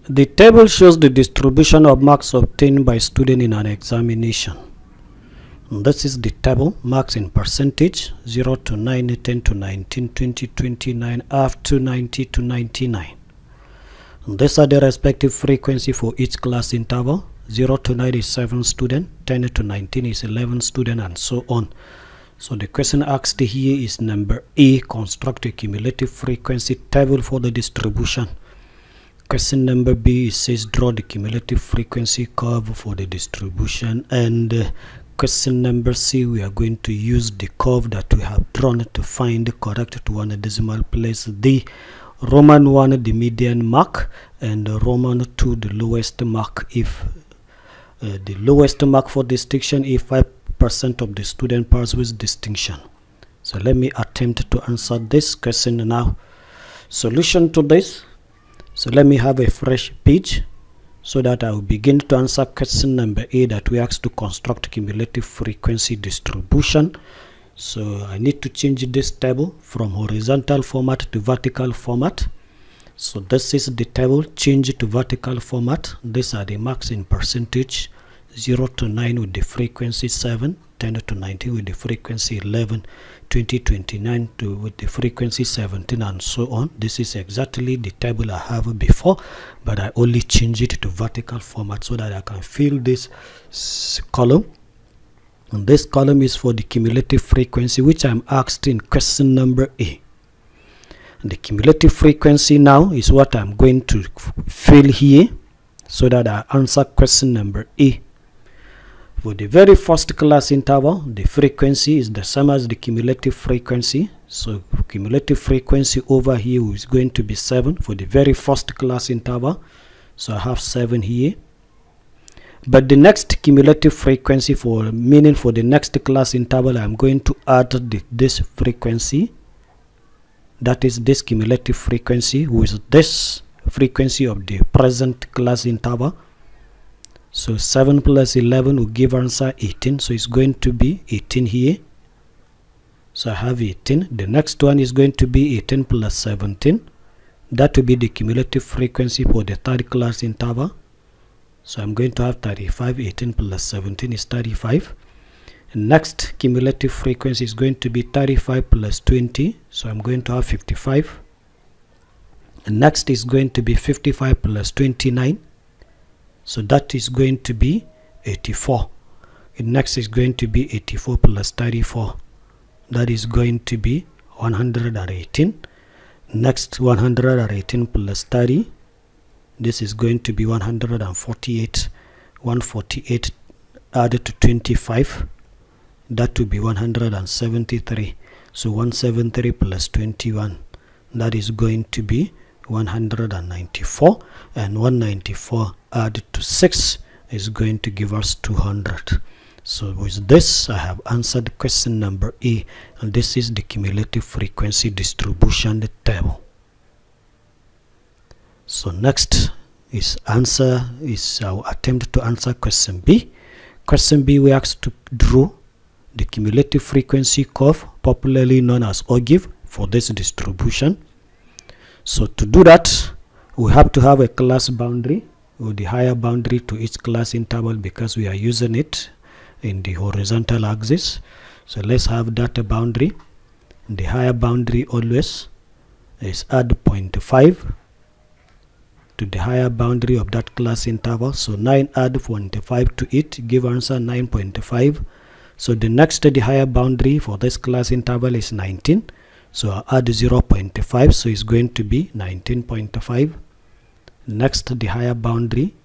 The table shows the distribution of marks obtained by students in an examination. This is the table, marks in percentage, 0 to 9, 10 to 19, 20, 29, up to 90 to 99. These are the respective frequency for each class interval. 0 to 9 is 7 students, 10 to 19 is 11 students, and so on. So the question asked here is number A, construct a cumulative frequency table for the distribution. Question number B says draw the cumulative frequency curve for the distribution, and question number C, we are going to use the curve that we have drawn to find the correct to one decimal place, the Roman 1 the median mark and Roman 2 the lowest mark. If the lowest mark for distinction, if 5% of the student pass with distinction. So let me attempt to answer this question now. Solution to this. So let me have a fresh page so that I will begin to answer question number A, that we asked to construct cumulative frequency distribution. So I need to change this table from horizontal format to vertical format. So this is the table, change to vertical format. These are the marks in percentage, 0 to 9 with the frequency 7, 10 to 19 with the frequency 11, 20, 29 with the frequency 17, and so on. This is exactly the table I have before, but I only change it to vertical format so that I can fill this column. And this column is for the cumulative frequency, which I'm asked in question number A. And the cumulative frequency now is what I'm going to fill here so that I answer question number A. For the very first class interval, the frequency is the same as the cumulative frequency. So cumulative frequency over here is going to be 7 for the very first class interval. So I have 7 here. But the next cumulative frequency, for meaning for the next class interval, I'm going to add this frequency. That is this cumulative frequency with this frequency of the present class interval. So 7 plus 11 will give answer 18. So it's going to be 18 here. So I have 18. The next one is going to be 18 plus 17. That will be the cumulative frequency for the third class interval. So I'm going to have 35. 18 plus 17 is 35. And next cumulative frequency is going to be 35 plus 20. So I'm going to have 55. And next is going to be 55 plus 29. So that is going to be 84. And next is going to be 84 plus 34. That is going to be 118. Next 118 plus 30. This is going to be 148. 148 added to 25. That will be 173. So 173 plus 21. That is going to be 194, and 194 added to 6 is going to give us 200. So with this I have answered question number A, and this is the cumulative frequency distribution table. So next is our attempt to answer question B. Question B, we asked to draw the cumulative frequency curve, popularly known as Ogive, for this distribution. So to do that, we have to have a class boundary, or the higher boundary to each class interval, because we are using it in the horizontal axis. So let's have that boundary. The higher boundary always is add 0.5 to the higher boundary of that class interval. So 9 add 0.5 to it, give answer 9.5. So the next the higher boundary for this class interval is 19. So I'll add 0.5, so it's going to be 19.5. Next, the higher boundary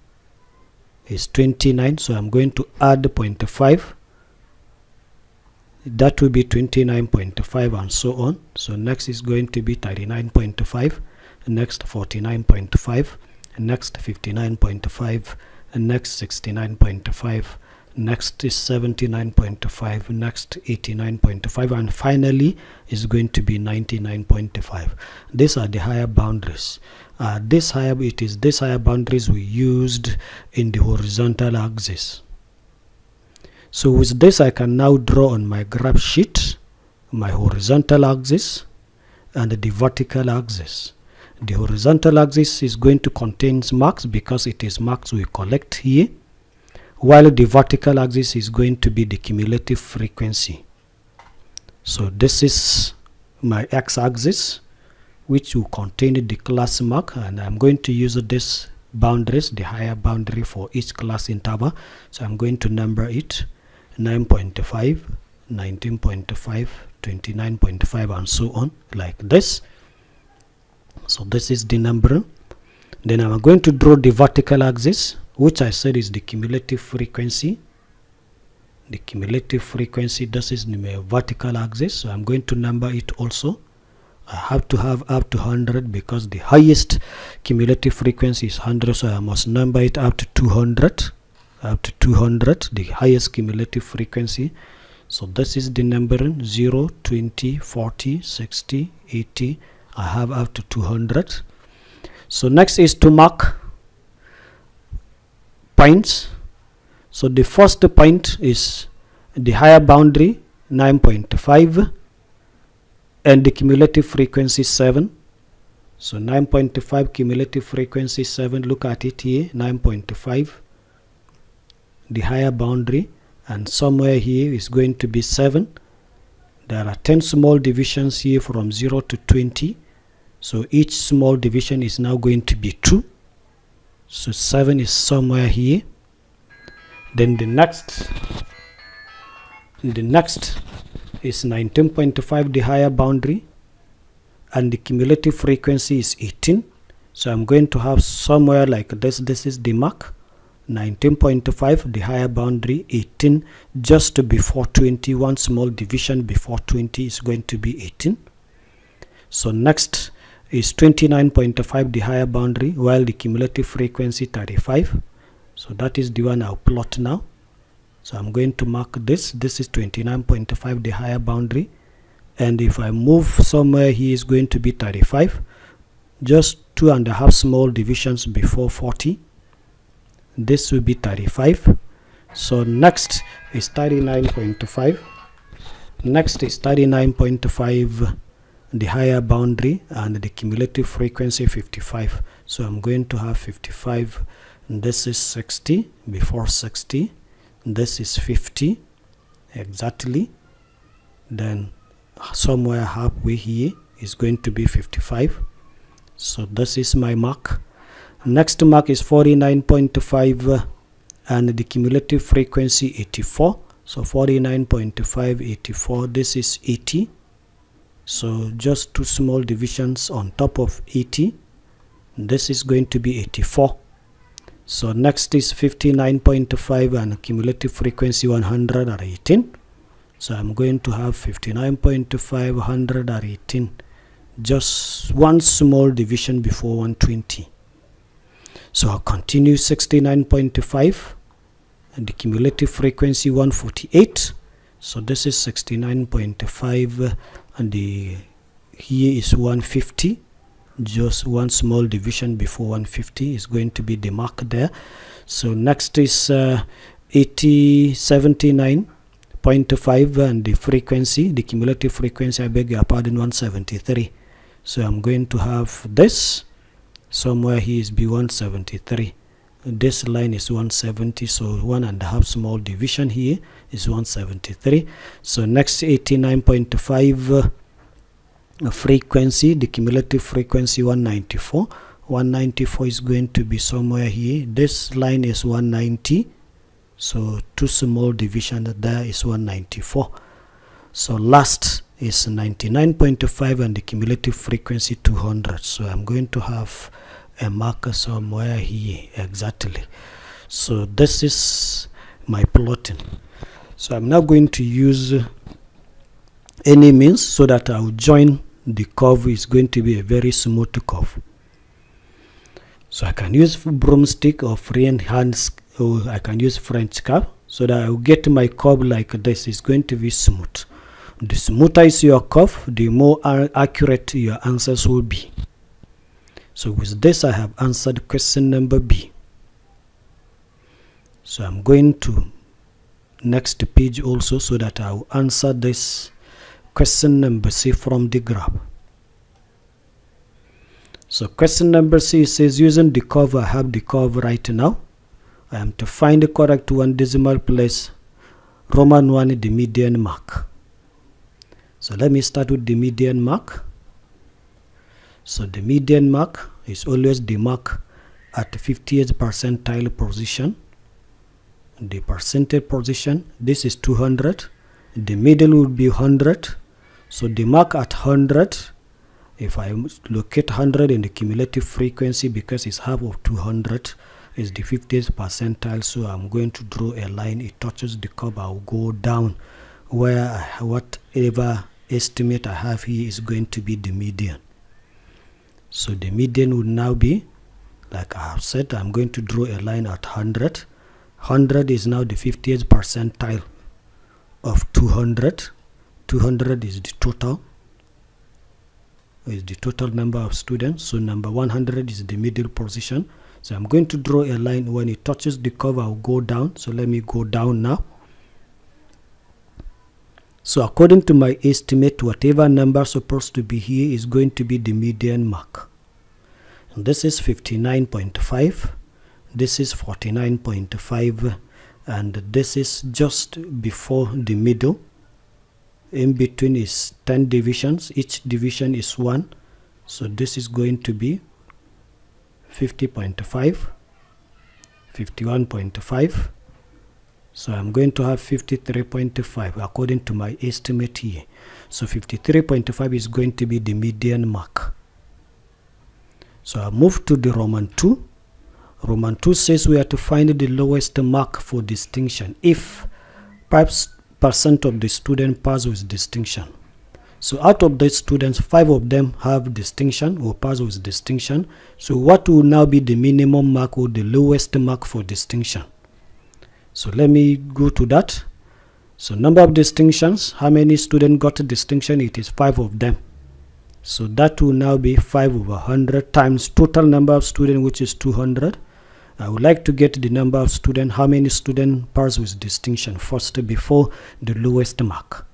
is 29, so I'm going to add 0.5. That will be 29.5, and so on. So next is going to be 39.5, next 49.5, next 59.5, next 69.5. Next is 79.5, next 89.5, and finally is going to be 99.5. These are the higher boundaries. This higher boundaries we used in the horizontal axis. So with this I can now draw on my graph sheet my horizontal axis and the vertical axis. The horizontal axis is going to contain marks because it is marks we collect here, while the vertical axis is going to be the cumulative frequency. So this is my x-axis, which will contain the class mark, and I'm going to use this boundaries, the higher boundary for each class interval. So I'm going to number it 9.5, 19.5, 29.5, and so on, like this. So this is the number. Then I'm going to draw the vertical axis, which I said is the cumulative frequency. The cumulative frequency, this is the vertical axis, so I'm going to number it also. I have to have up to 100 because the highest cumulative frequency is 100, so I must number it up to 200. Up to 200, the highest cumulative frequency. So this is the number 0, 20, 40, 60, 80. I have up to 200. So next is to mark points. So the first point is the higher boundary 9.5 and the cumulative frequency 7. So 9.5 cumulative frequency 7, look at it here, 9.5, the higher boundary, and somewhere here is going to be 7. There are 10 small divisions here from 0 to 20. So each small division is now going to be 2. So 7 is somewhere here. Then the next is 19.5, the higher boundary, and the cumulative frequency is 18. So I'm going to have somewhere like this. This is the mark 19.5, the higher boundary, 18 just before 20. One small division before 20 is going to be 18. So next is 29.5, the higher boundary, while the cumulative frequency 35. So that is the one I'll plot now. So I'm going to mark this. This is 29.5, the higher boundary, and if I move somewhere, he is going to be 35, just 2.5 small divisions before 40. This will be 35. So next is 39.5. Next is 39.5, the higher boundary, and the cumulative frequency 55. So I'm going to have 55. This is 60 before 60. This is 50 exactly. Then somewhere halfway here is going to be 55. So this is my mark. Next mark is 49.5 and the cumulative frequency 84. So 49.5, 84, this is 80. So just 2 small divisions on top of 80. This is going to be 84. So next is 59.5 and cumulative frequency 118. So I'm going to have 59.5, 118, just one small division before 120. So I'll continue 69.5 and the cumulative frequency 148. So this is 69.5 and the here is 150. Just one small division before 150 is going to be the mark there. So next is 79.5 and the frequency, the cumulative frequency, I beg your pardon, 173. So I'm going to have this somewhere here is B173. This line is 170, so 1.5 small division here is 173. So next 89.5 frequency, the cumulative frequency 194. 194 is going to be somewhere here. This line is 190, so 2 small division there is 194. So last is 99.5 and the cumulative frequency 200. So I'm going to have a marker somewhere here exactly. So this is my plotting. So I'm now going to use any means so that I'll join the curve. Is going to be a very smooth curve. So I can use broomstick or freehand, or I can use French curve so that I will get my curve like this. It's going to be smooth. The smoother is your curve, the more accurate your answers will be. So with this, I have answered question number B. So I'm going to next page also so that I will answer this question number C from the graph. So question number C says, using the curve, I have the curve right now. I am to find the correct one decimal place, Roman 1, the median mark. So let me start with the median mark. So the median mark is always the mark at 50th percentile position. The percentage position, this is 200. The middle would be 100. So the mark at 100, if I locate 100 in the cumulative frequency, because it's half of 200, is the 50th percentile. So I'm going to draw a line. It touches the curve. I'll go down where whatever estimate I have here is going to be the median. So the median would now be, like I have said, I'm going to draw a line at 100. 100 is now the 50th percentile of 200. 200 is the total. Is the total number of students. So number 100 is the middle position. So I'm going to draw a line. When it touches the curve, I'll go down. So let me go down now. So according to my estimate, whatever number supposed to be here is going to be the median mark. And this is 59.5. This is 49.5. And this is just before the middle. In between is 10 divisions. Each division is 1. So this is going to be 50.5, 51.5. So I'm going to have 53.5 according to my estimate here. So 53.5 is going to be the median mark. So I move to the Roman 2. Roman 2 says we are to find the lowest mark for distinction if 5% of the student pass with distinction. So out of the students, 5 of them have distinction or pass with distinction. So what will now be the minimum mark or the lowest mark for distinction? So let me go to that. So number of distinctions, how many students got a distinction? It is 5 of them. So that will now be 5 over 100 times total number of students, which is 200. I would like to get the number of students, how many students pass with distinction first before the lowest mark.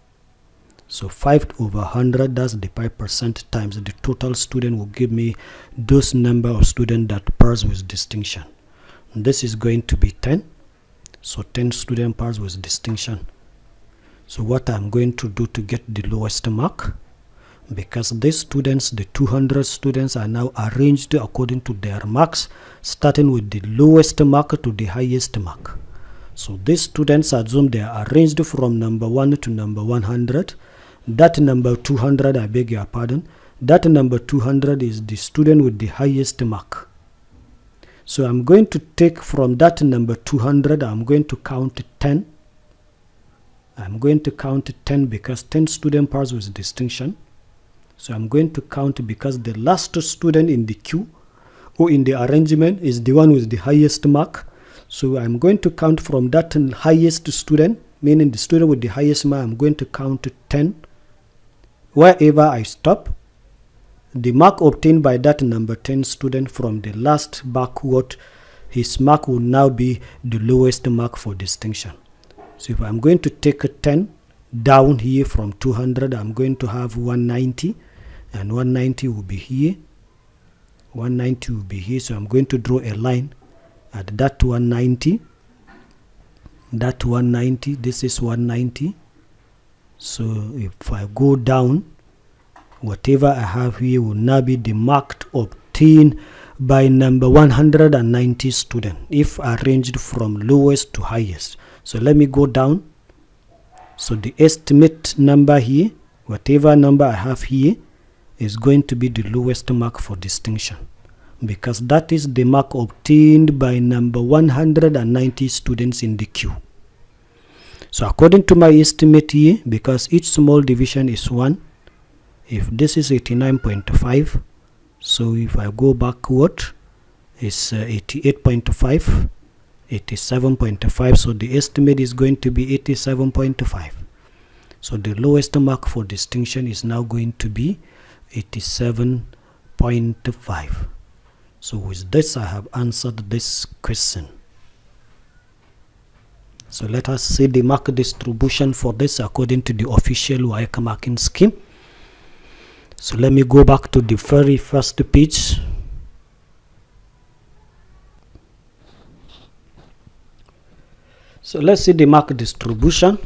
So 5 over 100, that's the 5% times the total student will give me those number of students that pass with distinction. And this is going to be 10. So 10 students pass with distinction. So what I'm going to do to get the lowest mark, because these students, the 200 students, are now arranged according to their marks, starting with the lowest mark to the highest mark. So these students, assume they are arranged from number 1 to number 100. That number 200, I beg your pardon, that number 200 is the student with the highest mark. So I'm going to take from that number 200, I'm going to count 10. I'm going to count 10 because 10 students pass with distinction. So I'm going to count because the last student in the queue or in the arrangement is the one with the highest mark. So I'm going to count from that highest student, meaning the student with the highest mark. I'm going to count 10. Wherever I stop, the mark obtained by that number 10 student from the last backward, his mark will now be the lowest mark for distinction. So if I'm going to take 10 down here from 200, I'm going to have 190, and 190 will be here. 190 will be here. So I'm going to draw a line at that 190. That 190, this is 190. So if I go down, whatever I have here will now be the mark obtained by number 190 student if arranged from lowest to highest. So let me go down. So the estimate number here, whatever number I have here, is going to be the lowest mark for distinction, because that is the mark obtained by number 190 students in the queue. So according to my estimate here, because each small division is 1, if this is 89.5, so if I go backward, it's 88.5, 87.5, so the estimate is going to be 87.5. So the lowest mark for distinction is now going to be 87.5. So with this, I have answered this question. So let us see the mark distribution for this according to the official Waec marking scheme. So let me go back to the very first page. So let's see the mark distribution.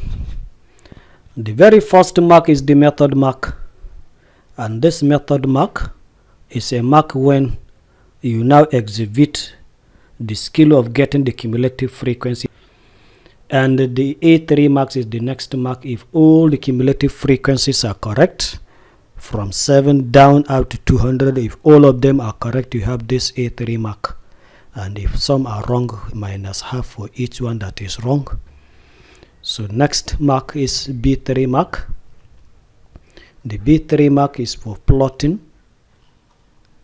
The very first mark is the method mark, and this method mark is a mark when you now exhibit the skill of getting the cumulative frequency, and the A3 marks is the next mark if all the cumulative frequencies are correct from 7 down out to 200. If all of them are correct, you have this A3 mark, and if some are wrong, minus half for each one that is wrong. So next mark is B3 mark. The B3 mark is for plotting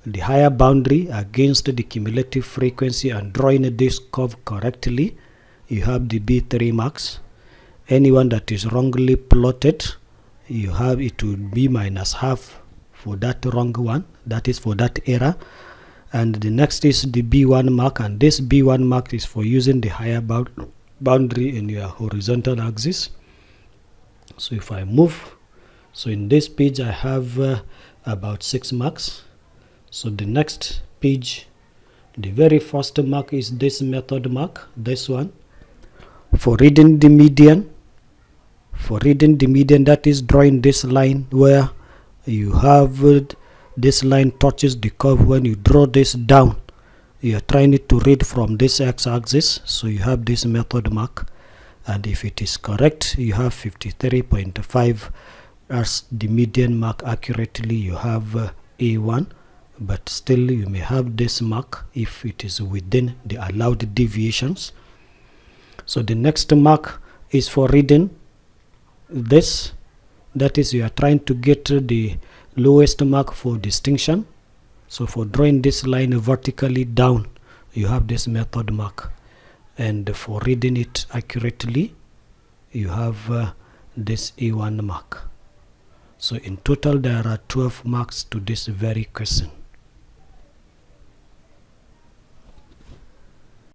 the higher boundary against the cumulative frequency and drawing this curve correctly. You have the B3 marks. Anyone that is wrongly plotted, you have it would be minus half for that wrong one, that is for that error. And the next is the B1 mark, and this B1 mark is for using the higher boundary in your horizontal axis. So if I move, so in this page I have about 6 marks. So the next page, the very first mark is this method mark, this one, for reading the median. For reading the median, that is drawing this line where you have this line touches the curve. When you draw this down, you are trying to read from this x-axis, so you have this method mark, and if it is correct, you have 53.5 as the median mark. Accurately, you have A1, but still you may have this mark if it is within the allowed deviations. So the next mark is for reading this, that is you are trying to get the lowest mark for distinction. So for drawing this line vertically down, you have this method mark, and for reading it accurately, you have this A1 mark. So in total there are 12 marks to this very question.